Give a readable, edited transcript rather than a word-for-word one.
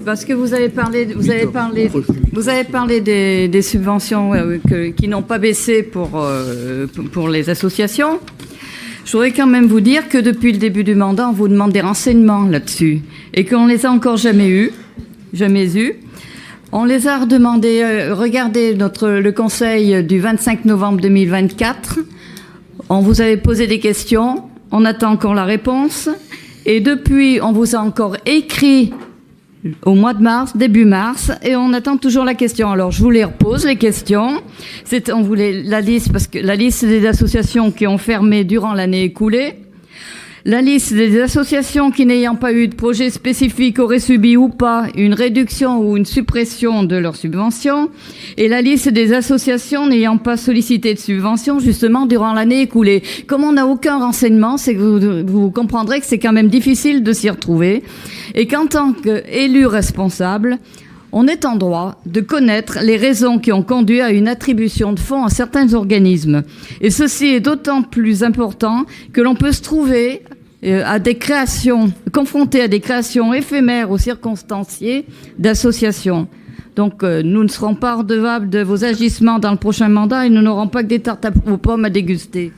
parce que vous avez parlé des subventions qui n'ont pas baissé pour les associations. Je voudrais quand même vous dire que depuis le début du mandat, on vous demande des renseignements là-dessus et qu'on les a encore jamais eus. On les a redemandés. Regardez le conseil du 25 novembre 2024. On vous avait posé des questions. On attend encore la réponse. Et depuis, on vous a encore écrit au mois de mars, début mars, et on attend toujours la question. Alors, je vous les repose, les questions. On voulait la liste, parce que la liste des associations qui ont fermé durant l'année écoulée, la liste des associations qui, n'ayant pas eu de projet spécifique, auraient subi ou pas une réduction ou une suppression de leurs subventions, et la liste des associations n'ayant pas sollicité de subventions, justement, durant l'année écoulée. Comme on n'a aucun renseignement, c'est que vous comprendrez que c'est quand même difficile de s'y retrouver, et qu'en tant qu'élu responsable, on est en droit de connaître les raisons qui ont conduit à une attribution de fonds à certains organismes. Et ceci est d'autant plus important que l'on peut se trouver confronté à des créations éphémères ou circonstanciées d'associations. Donc nous ne serons pas redevables de vos agissements dans le prochain mandat et nous n'aurons pas que des tartes aux pommes à déguster.